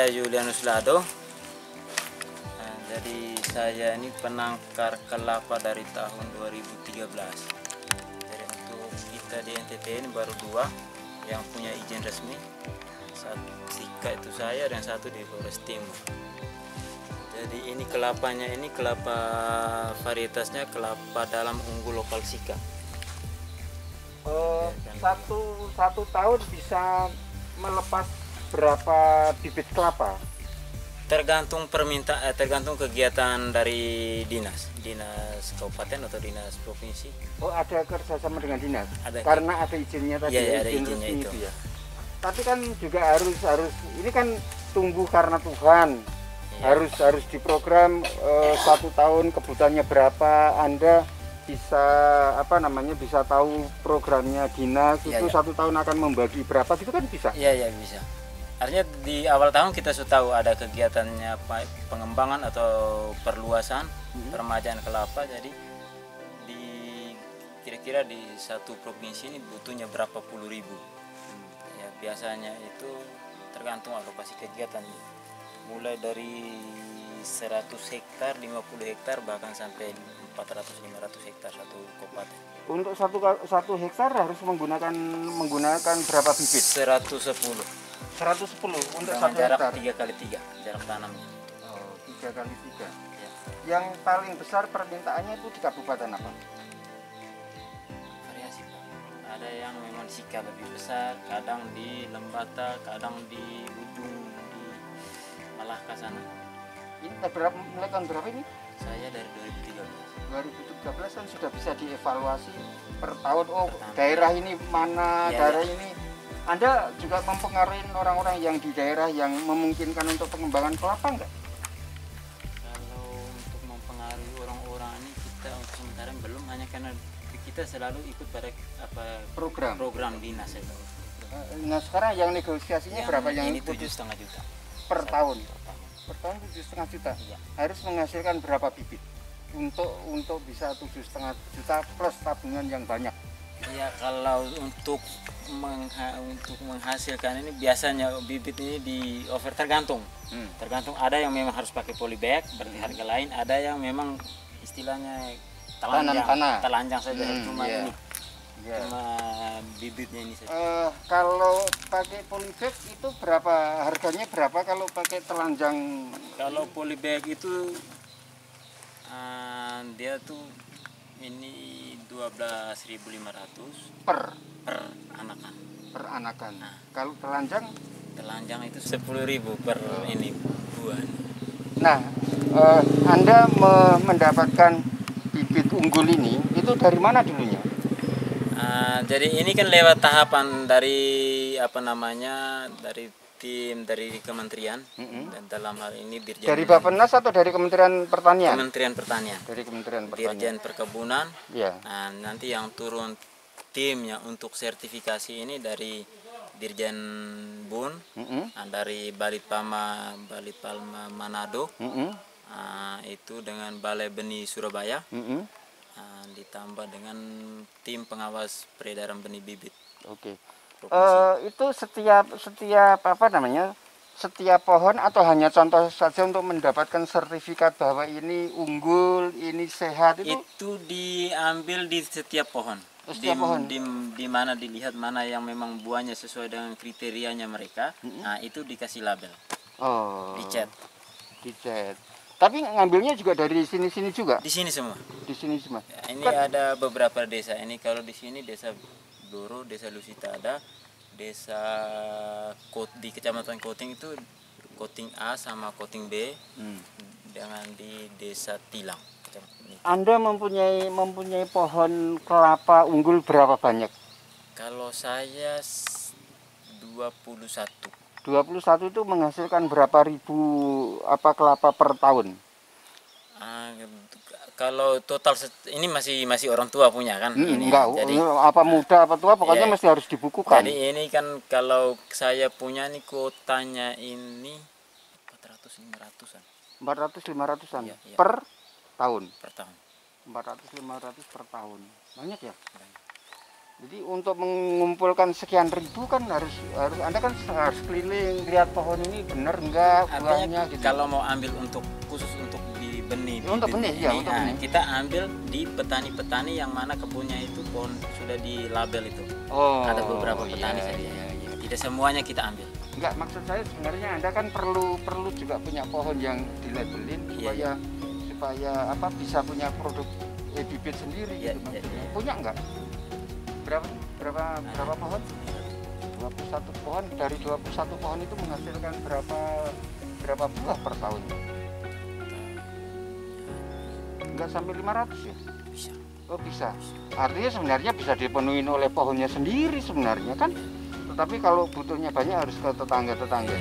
saya Julianus Lado. Nah, jadi saya ini penangkar kelapa dari tahun 2013. Jadi untuk kita di NTT ini baru 2 yang punya izin resmi. Sika itu saya dan 1 di Flores Timur. Jadi ini kelapanya, ini kelapa varietasnya kelapa dalam unggul lokal Sika. Satu tahun bisa melepas berapa bibit kelapa? Tergantung tergantung kegiatan dari dinas kabupaten atau dinas provinsi. Oh, ada kerjasama dengan dinas? Ada. Karena ada izinnya tadi. Iya, ada izin izinnya resmi itu. Ya. Tapi kan juga harus ini kan tumbuh karena Tuhan. Iya. Harus diprogram 1 tahun kebutuhannya berapa. Anda bisa bisa tahu programnya dinas Iya, itu iya. 1 tahun akan membagi berapa gitu kan bisa? Iya, bisa. Artinya di awal tahun kita sudah tahu ada kegiatannya pengembangan atau perluasan peremajaan kelapa. Jadi kira-kira di satu provinsi ini butuhnya berapa puluh ribu. Ya, biasanya itu tergantung alokasi kegiatan. Mulai dari 100 hektar, 50 hektar, bahkan sampai 400-500 hektar satu kabupaten. Untuk satu hektar harus menggunakan berapa bibit? 110. 110 untuk Dengan 1 jarak hektar. 3x3 jarak tanamnya. Oh, 3x3. Ya. Yang paling besar permintaannya itu di kabupaten apa? Variasi, Pak. Ada yang memang Sika lebih besar, kadang di Lembata, kadang di ujung di Malaka sana. Ini mulai tahun berapa ini? Saya dari 2013. 2013 kan sudah bisa dievaluasi per tahun. Oh, Per tahun. daerah ini mana, Ya, daerah ya. ini. Anda juga mempengaruhi orang-orang yang di daerah yang memungkinkan untuk pengembangan kelapa enggak? Kalau untuk mempengaruhi orang-orang ini kita untuk sementara belum, hanya karena kita selalu ikut pada program dinas itu. Nah, sekarang yang negosiasinya berapa yang ini 7,5 juta per tahun? per tahun. Per tahun 7,5 juta. Iya. Harus menghasilkan berapa bibit untuk bisa 7,5 juta plus tabungan yang banyak. Ya, kalau untuk menghasilkan ini biasanya bibit ini di over tergantung. Tergantung, ada yang memang harus pakai polybag berarti harga lain, ada yang memang istilahnya telanjang saja cuma iya. ini. Iya. Cuma bibitnya ini saja. Kalau pakai polybag itu berapa harganya, berapa kalau pakai telanjang? Kalau polybag itu dia tuh ini 12.500 per anakan. per anakan. Nah. Kalau telanjang? Telanjang itu 10.000 per ini buah. Nah, Anda mendapatkan bibit unggul ini itu dari mana dulunya? Jadi ini kan lewat tahapan dari dari tim dari kementerian, dan dalam hal ini Dirjen. Dari Bappenas atau dari Kementerian Pertanian? Kementerian Pertanian. Dari Kementerian Pertanian. Dirjen Perkebunan. Ya. Nah, nanti yang turun timnya untuk sertifikasi ini dari Dirjen Bun, dari Balitpama Manado, itu dengan Balai Benih Surabaya, ditambah dengan tim pengawas peredaran benih bibit. Oke. Itu setiap setiap pohon atau hanya contoh saja untuk mendapatkan sertifikat bahwa ini unggul, ini sehat itu diambil di setiap pohon. Setiap pohon. Di mana dilihat mana yang memang buahnya sesuai dengan kriterianya mereka, nah itu dikasih label. Oh. Dicat. Tapi ngambilnya juga dari sini-sini juga? Di sini semua. Di sini semua. Ya, ini ada beberapa desa. Ini kalau di sini desa Bloro, desa Lusita ada, desa di Kecamatan Koting itu Koting A sama Koting B, dengan di desa Tilang. Anda mempunyai pohon kelapa unggul berapa banyak? Kalau saya 21. 21 itu menghasilkan berapa ribu kelapa per tahun? Kalau total ini masih orang tua punya kan? Ini, enggak, jadi apa muda apa tua pokoknya mesti harus dibukukan. Jadi ini kan kalau saya punya nih kuotanya ini 400-500-an. 400-500-an Iya. per tahun. Per tahun. 400-500 per tahun. Banyak ya? Banyak. Jadi untuk mengumpulkan sekian ribu kan harus Anda kan harus keliling lihat pohon ini benar enggak buahnya Artinya gitu. kalau mau ambil untuk khusus untuk di benih, Untuk benih, ya, untuk benih. kita ambil di petani-petani yang mana kebunnya itu pohon sudah di label itu. Oh, Ada beberapa iya, petani saja. iya, iya. Tidak semuanya kita ambil. Enggak, maksud saya sebenarnya Anda kan perlu juga punya pohon yang dilabelin Iya, supaya apa bisa punya produk bibit sendiri Iya, gitu iya, maksudnya. iya. Punya enggak? Berapa pohon? 21 pohon. Dari 21 pohon itu menghasilkan berapa buah per tahun? Enggak sampai 500 ya? Bisa. Oh bisa. Artinya sebenarnya bisa dipenuhi oleh pohonnya sendiri sebenarnya kan. Tetapi kalau butuhnya banyak harus ke tetangga-tetangga.